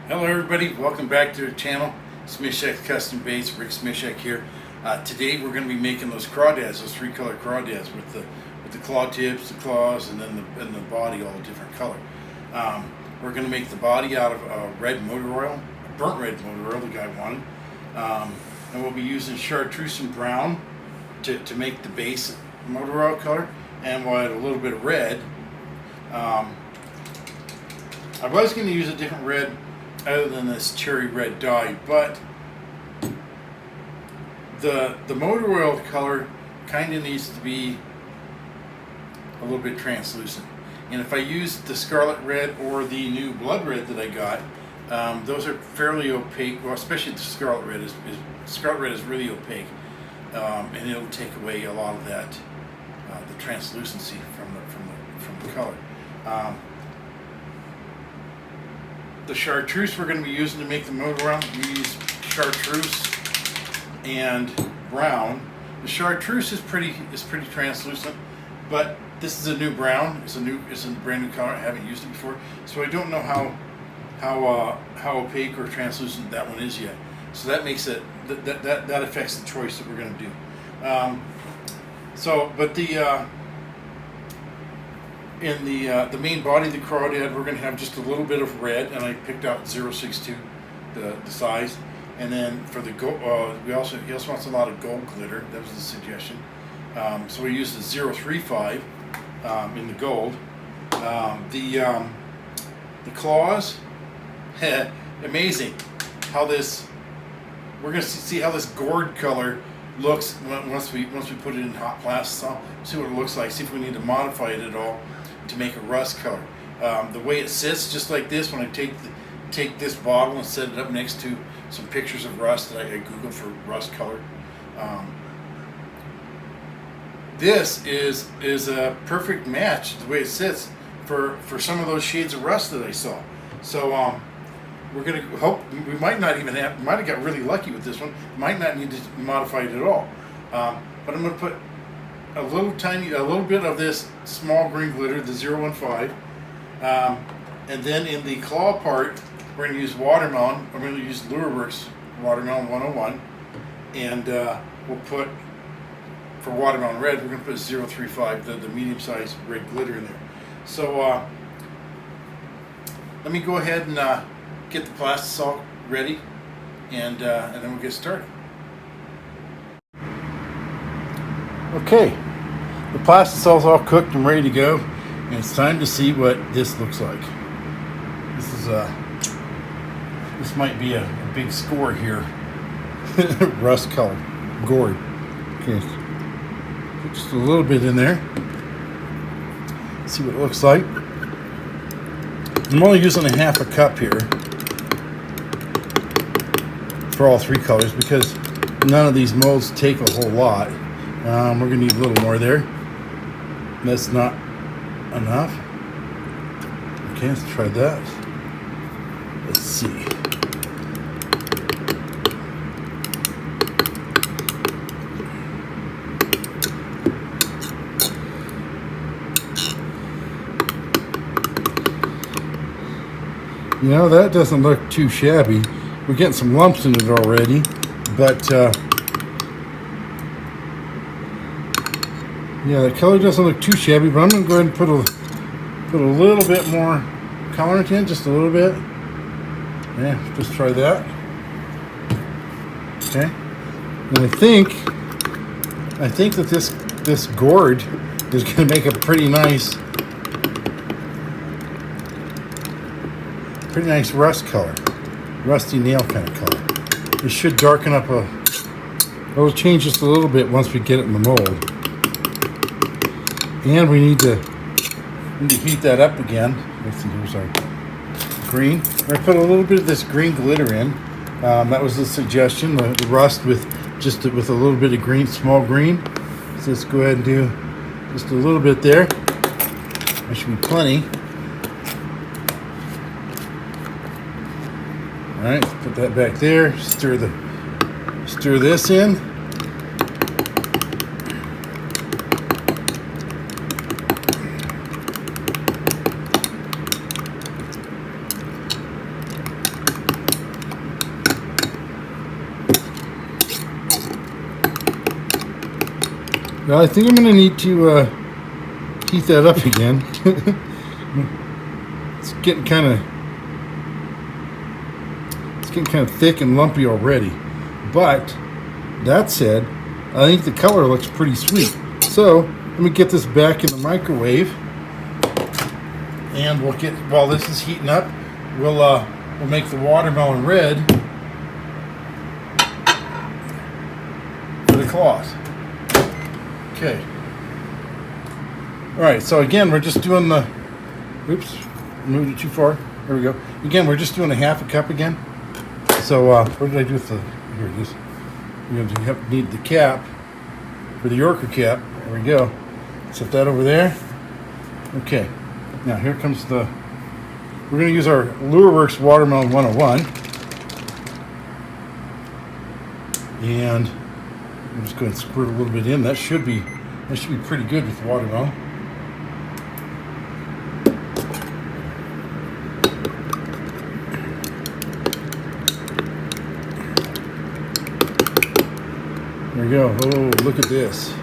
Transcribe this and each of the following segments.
Hello everybody, welcome back to the channel. Smishak Custom Baits, Rick Smishak here. Today we're going to be making those crawdads, those three color crawdads with the claw tips, the claws, and then the body all a different color. We're going to make the body out of red motor oil, burnt red motor oil the guy wanted. And we'll be using chartreuse and brown to make the base motor oil color, and we'll add a little bit of red. I was going to use a different red other than this cherry red dye, but the motor oil color kind of needs to be a little bit translucent. And if I use the scarlet red or the new blood red that I got, those are fairly opaque. Well, especially the scarlet red is really opaque, and it'll take away a lot of that the translucency from the color. The chartreuse we're going to be using to make the motor oil, we use chartreuse and brown. The chartreuse is pretty translucent, but this is a new brown. It's a brand new color. I haven't used it before, so I don't know how opaque or translucent that one is yet. So that makes it that affects the choice that we're going to do. In the main body of the crawdad, we're going to have just a little bit of red, and I picked out 0.62, the size. And then for the gold, he also wants a lot of gold glitter. That was the suggestion. So we used the 0.35 in the gold. The claws, amazing how this. We're going to see how this gourd color looks once we put it in hot plastic. See what it looks like. See if we need to modify it at all to make a rust color. The way it sits, just like this, when I take this bottle and set it up next to some pictures of rust that I Googled for rust color. This is a perfect match, the way it sits, for some of those shades of rust that I saw. So we're gonna hope we might have got really lucky with this one. Might not need to modify it at all. But I'm gonna put a little bit of this small green glitter, the 0.15, and then in the claw part, we're going to use watermelon. I'm going to use Lureworks Watermelon 101, and we'll put, for watermelon red, we're going to put 0.35, the medium-sized red glitter in there. So let me go ahead and get the plastisol ready, and then we'll get started. Okay, the plastisol's all cooked and ready to go, and it's time to see what this looks like. This might be a big score here. Rust color, gourd. Okay, put just a little bit in there. See what it looks like. I'm only using a half a cup here for all three colors because none of these molds take a whole lot. We're going to need a little more there. That's not enough. Okay, let's try that. Let's see. You know, that doesn't look too shabby. We're getting some lumps in it already, but yeah, the color doesn't look too shabby, but I'm going to go ahead and put a little bit more colorant in, just a little bit. Yeah, just try that. Okay. And I think that this gourd is going to make a pretty nice rust color, rusty nail kind of color. It should darken up it'll change just a little bit once we get it in the mold. And we need to heat that up again. Let's see, here's our green. We're going to put a little bit of this green glitter in. That was the suggestion, the rust with a little bit of green, small green. So let's go ahead and do just a little bit there. There should be plenty. All right, let's put that back there. Stir this in. Well, I think I'm going to need to heat that up again. It's getting kind of thick and lumpy already. But that said, I think the color looks pretty sweet. So let me get this back in the microwave, and while this is heating up, we'll make the watermelon red for the cloth. Okay. All right. So again, we're just doing the. Oops, moved it too far. There we go. Again, we're just doing a half a cup again. So what did I do with the? Here it is. You need the cap for the Yorker cap. There we go. Set that over there. Okay. Now here comes the. We're going to use our LureWorks Watermelon 101, and I'm just going to squirt a little bit in. That should be pretty good with watermelon. There we go. Oh, look at this.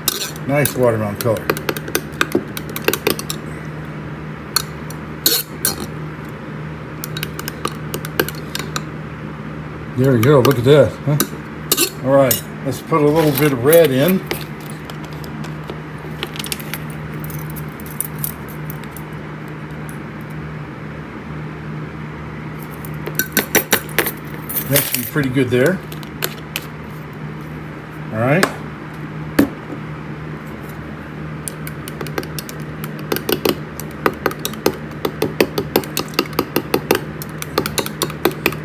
Nice watermelon color. There we go. Look at that. Huh? All right. Let's put a little bit of red in. That should be pretty good there. All right.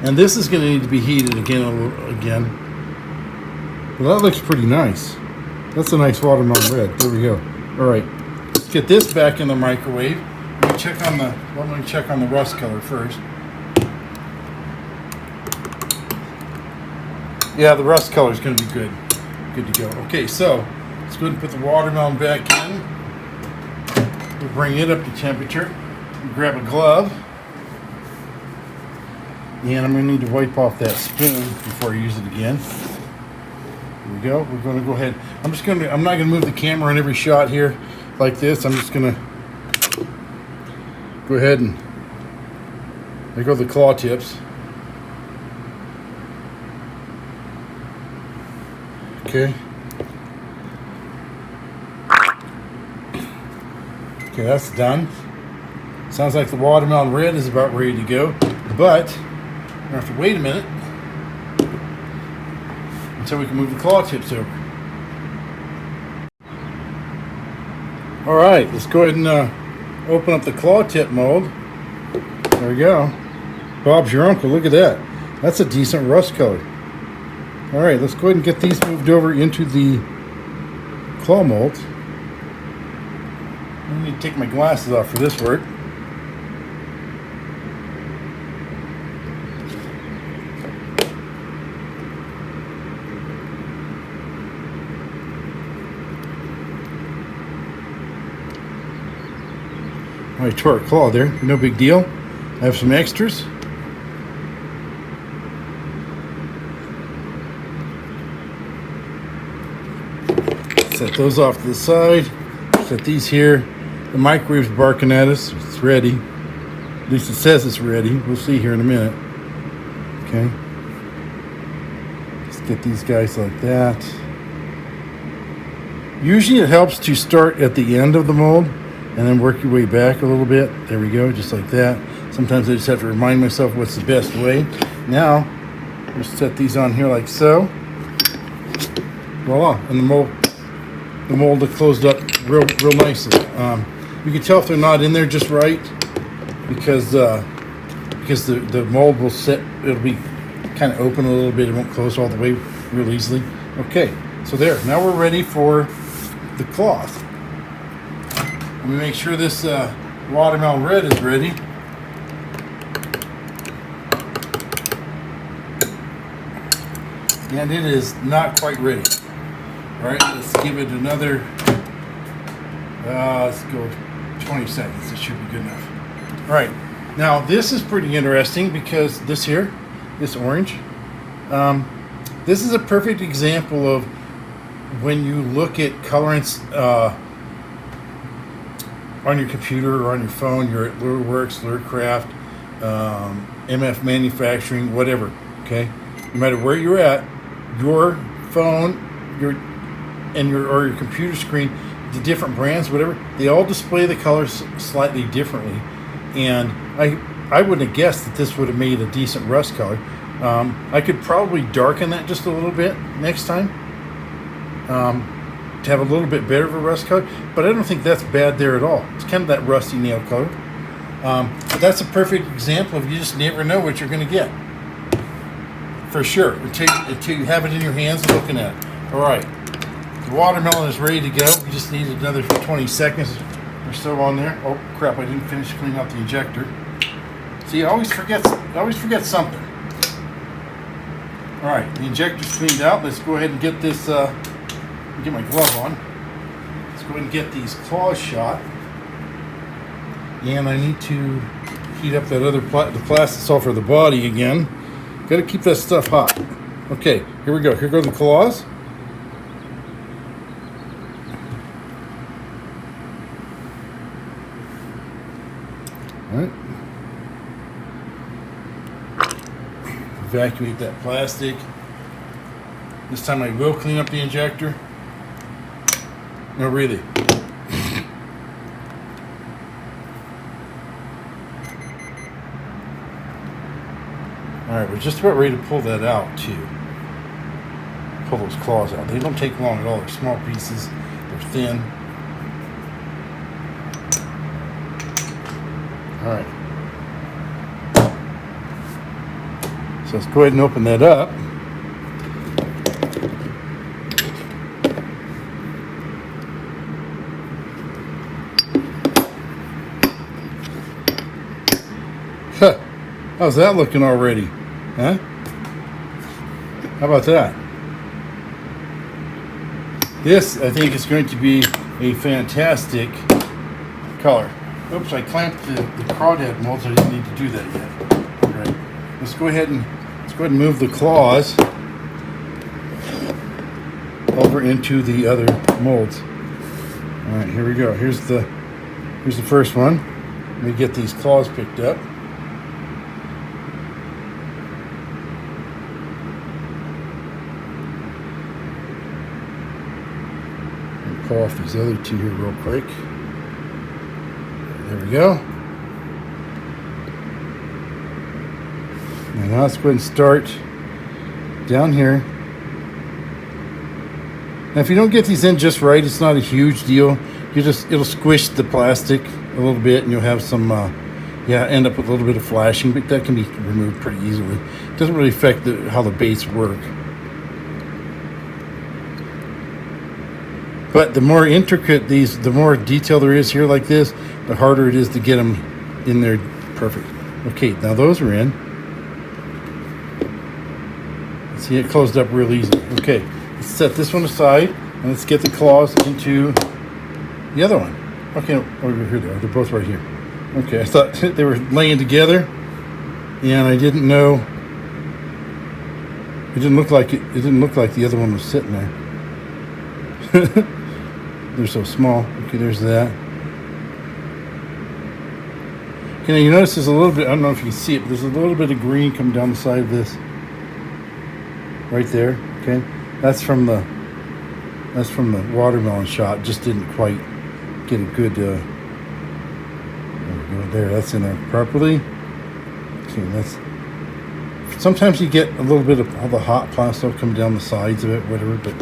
And this is going to need to be heated again. Well, that looks pretty nice. That's a nice watermelon red. There we go. All right. Let's get this back in the microwave. Let me check on the rust color first. Yeah, the rust color is going to be good. Good to go. Okay, so let's go ahead and put the watermelon back in. We'll bring it up to temperature. We'll grab a glove. And I'm going to need to wipe off that spoon before I use it again. Here we go. We're going to go ahead. I'm not going to move the camera in every shot here like this. I'm just going to go ahead and there go the claw tips. Okay. Okay, that's done. Sounds like the watermelon red is about ready to go, but we're going to have to wait a minute until we can move the claw tips over. All right, let's go ahead and open up the claw tip mold. There we go. Bob's your uncle. Look at that. That's a decent rust color. All right, let's go ahead and get these moved over into the claw mold. I need to take my glasses off for this work. I tore a claw there, no big deal. I have some extras. Set those off to the side. Set these here. The microwave's barking at us. It's ready. At least it says it's ready. We'll see here in a minute. Okay. Let's get these guys like that. Usually it helps to start at the end of the mold and then work your way back a little bit. There we go, just like that. Sometimes I just have to remind myself what's the best way. Now, we'll set these on here like so. Voila, and the mold is closed up real nicely. You can tell if they're not in there just right because the mold will set. It'll be kind of open a little bit. It won't close all the way real easily. Okay, so there. Now we're ready for the cloth. Let me make sure this watermelon red is ready. And it is not quite ready. All right, let's give it another, let's go 20 seconds. It should be good enough. All right, now this is pretty interesting because this orange, this is a perfect example of when you look at colorants on your computer or on your phone, you're at Lureworks, Lurecraft, MF Manufacturing, whatever. Okay, no matter where you're at, your phone, or your computer screen, the different brands, whatever, they all display the colors slightly differently. And I wouldn't have guessed that this would have made a decent rust color. I could probably darken that just a little bit next time to have a little bit better of a rust color, but I don't think that's bad there at all. It's kind of that rusty nail color. But that's a perfect example of you just never know what you're going to get. For sure, until you have it in your hands and looking at it. All right, the watermelon is ready to go. We just need another 20 seconds or so on there. Oh crap, I didn't finish cleaning out the injector. See, I always forget something. All right, the injector's cleaned out. Let's go ahead and get this, get my glove on. Let's go ahead and get these claws shot. And I need to heat up that other the plastisol for the body again. Got to keep that stuff hot. Okay, here we go. Here go the claws. All right. Evacuate that plastic. This time I will clean up the injector. No, really. Alright, we're just about ready to pull that out too. Pull those claws out. They don't take long at all. They're small pieces. They're thin. Alright. So let's go ahead and open that up. Huh. How's that looking already? Huh? How about that? This, I think, is going to be a fantastic color. Oops, I clamped the crawdad molds. I didn't need to do that yet. All right. Let's go ahead and move the claws over into the other molds. All right, here we go. Here's the first one. Let me get these claws picked up. Pull off these other two here real quick. There we go. And now let's go ahead and start down here. Now if you don't get these in just right, it's not a huge deal. It'll squish the plastic a little bit and you'll have some end up with a little bit of flashing, but that can be removed pretty easily. It doesn't really affect how the baits work. But the more intricate the more detail there is here like this, the harder it is to get them in there perfect. Okay, now those are in. See, it closed up real easy. Okay, let's set this one aside and let's get the claws into the other one. Okay, over here they are. They're both right here. Okay, I thought they were laying together, and I didn't know. It didn't look like it. It didn't look like the other one was sitting there. They're so small. Okay, there's that. Okay, now you notice there's a little bit, I don't know if you can see it, but there's a little bit of green coming down the side of this. Right there, okay? That's from the watermelon shot. Just didn't quite get a good, there we go, there, that's in there properly. Okay, that's, sometimes you get a little bit of all the hot plastic coming down the sides of it, whatever, but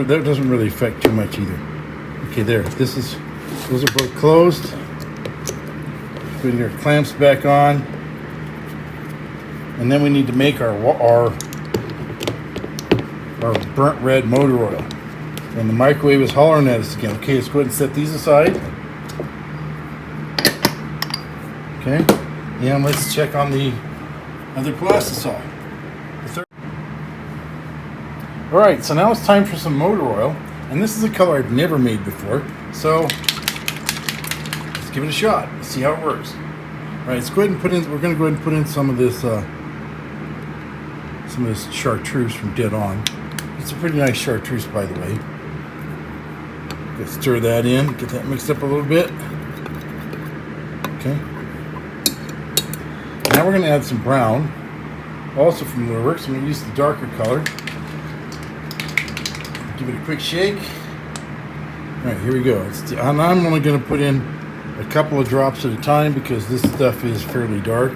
that doesn't really affect too much either. Okay, there. Those are both closed. Put your clamps back on, and then we need to make our burnt red motor oil. And the microwave is hollering at us again. Okay, let's go ahead and set these aside. Okay, and let's check on the other plastisol. All right, so now it's time for some motor oil. And this is a color I've never made before, so let's give it a shot. Let's see how it works. All right, let's go ahead and put in. We're going to go ahead and put in some of this chartreuse from Dead On. It's a pretty nice chartreuse, by the way. Let's stir that in, get that mixed up a little bit. Okay. Now we're going to add some brown, also from Woodworks. I'm going to use the darker color. Give it a quick shake. All right, here we go. And I'm only going to put in a couple of drops at a time because this stuff is fairly dark.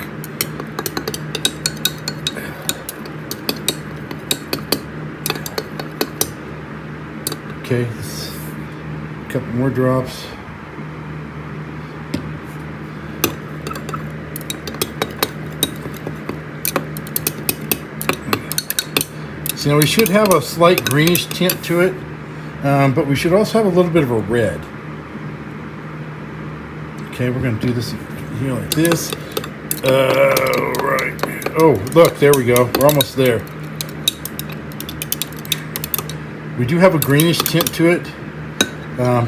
Okay, a couple more drops. So now we should have a slight greenish tint to it, but we should also have a little bit of a red. Okay, we're going to do this here like this. Right. Oh, look, there we go. We're almost there. We do have a greenish tint to it.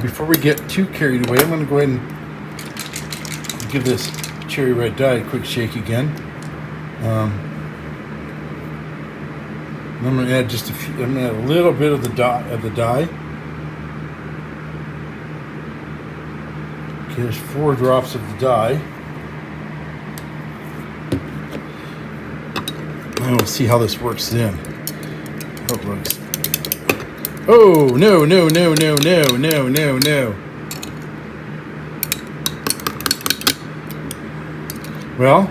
Before we get too carried away, I'm going to go ahead and give this cherry red dye a quick shake again. I'm going to add just a few. I'm going to add a little bit of the dye. Okay, there's 4 drops of the dye. And we'll see how this works then. How it looks. Oh, no. Well,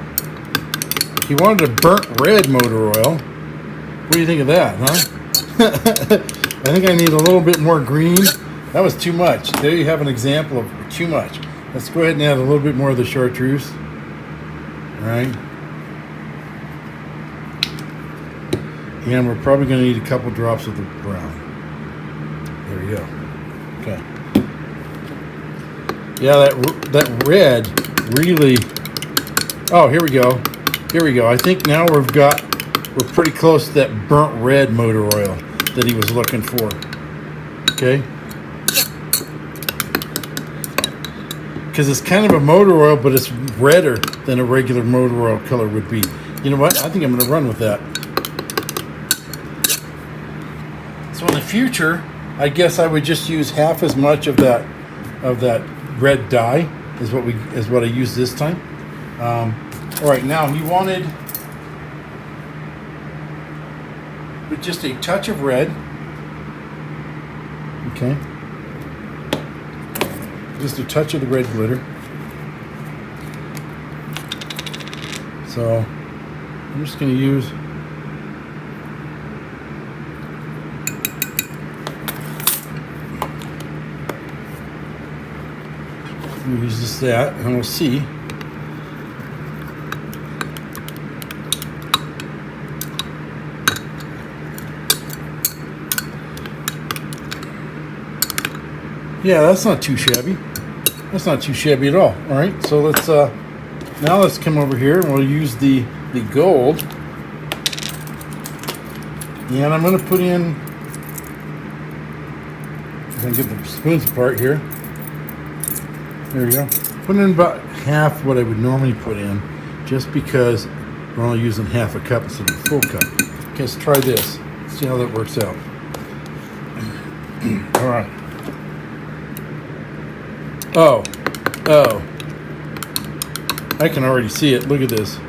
he wanted a burnt red motor oil. What do you think of that, huh? I think I need a little bit more green. That was too much. There you have an example of too much. Let's go ahead and add a little bit more of the chartreuse. All right. And we're probably going to need a couple drops of the brown. There we go. Okay. Yeah, that red really... Oh, here we go. I think now we're pretty close to that burnt red motor oil that he was looking for. Okay? Because it's kind of a motor oil, but it's redder than a regular motor oil color would be. You know what? I think I'm going to run with that. So in the future, I guess I would just use half as much of that red dye as what I used this time. All right, now he wanted with just a touch of red. Okay. Just a touch of the red glitter. So I'm just going to use just that, and we'll see. Yeah, that's not too shabby. That's not too shabby at all. All right, so let's now let's come over here and we'll use the gold. And I'm going to put in. I'm going to get the spoons apart here. There we go. Put in about half what I would normally put in, just because we're only using half a cup instead of a full cup. Okay, let's try this. See how that works out. All right. Oh, I can already see it. Look at this.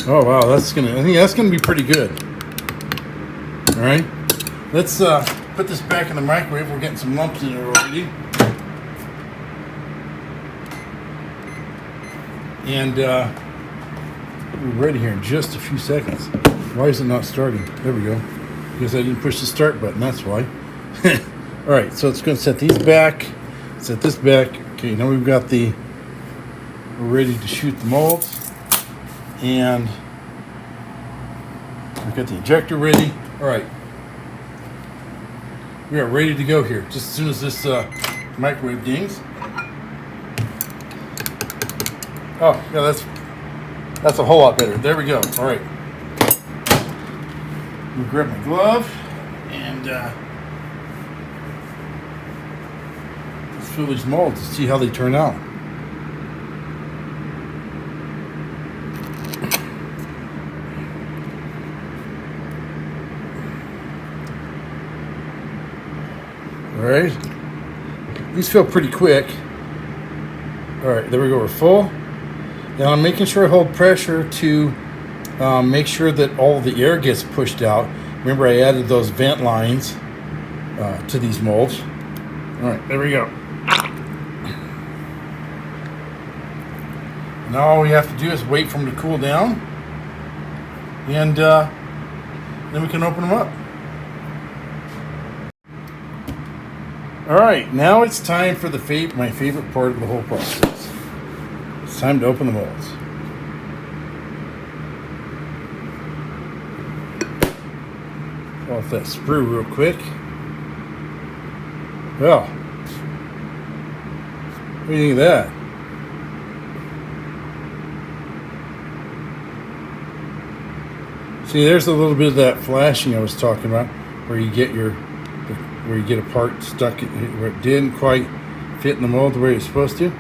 Oh wow, I think that's gonna be pretty good. All right, let's put this back in the microwave. We're getting some lumps in it already. And we're ready here in just a few seconds. Why is it not starting? There we go. Because I didn't push the start button, that's why. All right, so it's going to set these back. Set this back. Okay, now we're ready to shoot the molds. And we've got the injector ready. All right. We are ready to go here. Just as soon as this microwave dings. Oh, yeah, that's a whole lot better. There we go. All right. I'm gonna grab my glove and let's fill these molds to see how they turn out. All right. These feel pretty quick. All right, there we go. We're full. Now I'm making sure I hold pressure to make sure that all the air gets pushed out. Remember, I added those vent lines to these molds. All right, there we go. Now all we have to do is wait for them to cool down, and then we can open them up. All right, now it's time for my favorite part of the whole process. It's time to open the molds. Pull off that sprue real quick. Well, what do you think of that? See, there's a little bit of that flashing I was talking about, where you get a part stuck where it didn't quite fit in the mold the way it's supposed to.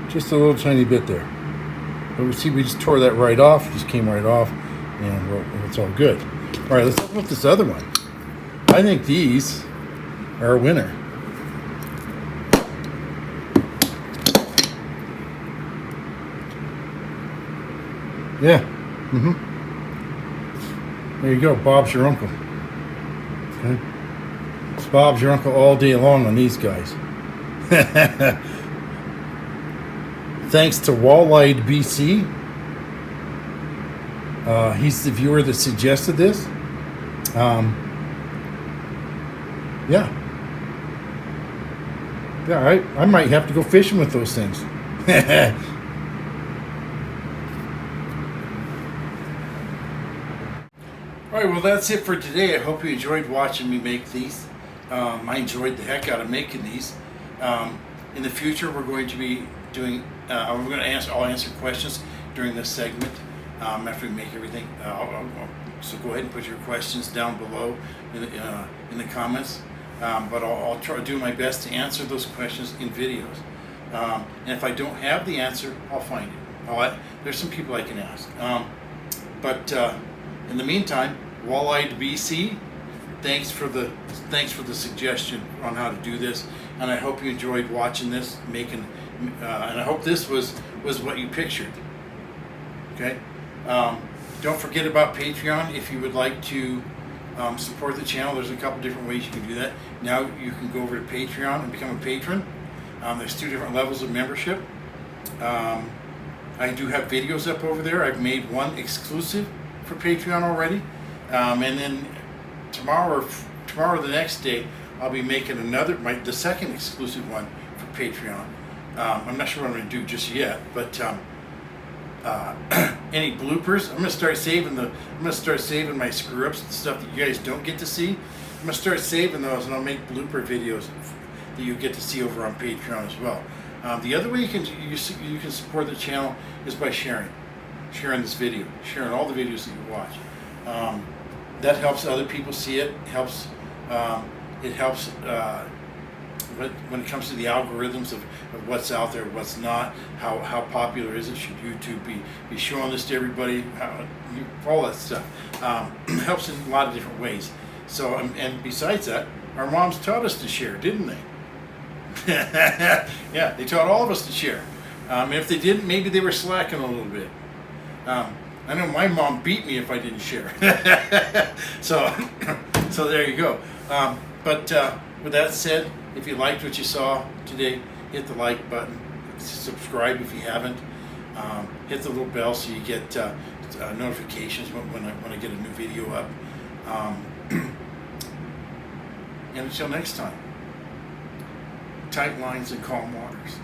Just a little tiny bit there. But we just tore that right off. Just came right off, and it's all good. All right, let's open up this other one. I think these are a winner. Yeah. There you go. Bob's your uncle. Okay. Bob's your uncle all day long on these guys. Thanks to WalleyedBC. He's the viewer that suggested this. Yeah, I might have to go fishing with those things. Alright, well that's it for today. I hope you enjoyed watching me make these. I enjoyed the heck out of making these. In the future we're going to be doing, I'll answer questions during this segment after we make everything. So go ahead and put your questions down below in the comments. But I'll try to do my best to answer those questions in videos. And if I don't have the answer, I'll find it. There's some people I can ask. In the meantime, WalleyedBC, thanks for the suggestion on how to do this, and I hope you enjoyed watching this, and I hope this was what you pictured. Okay. Don't forget about Patreon if you would like to support the channel. There's a couple different ways you can do that. Now you can go over to Patreon and become a patron. There's 2 different levels of membership. I do have videos up over there. I've made one exclusive for Patreon already, and then tomorrow or the next day I'll be making the second exclusive one for Patreon. I'm not sure what I'm going to do just yet, but any bloopers, I'm going to start saving my screw ups, the stuff that you guys don't get to see. I'm going to start saving those, and I'll make blooper videos that you get to see over on Patreon as well. The other way you can support the channel is by sharing this video, sharing all the videos that you watch. That helps other people see it. It helps when it comes to the algorithms of what's out there, what's not, how popular is it, should YouTube be showing this to everybody, all that stuff. Helps in a lot of different ways. So, and besides that, our moms taught us to share, didn't they? Yeah, they taught all of us to share. And if they didn't, maybe they were slacking a little bit. I know my mom beat me if I didn't share. So there you go. With that said, if you liked what you saw today, hit the like button. Subscribe if you haven't. Hit the little bell so you get notifications when I get a new video up. And until next time, tight lines and calm waters.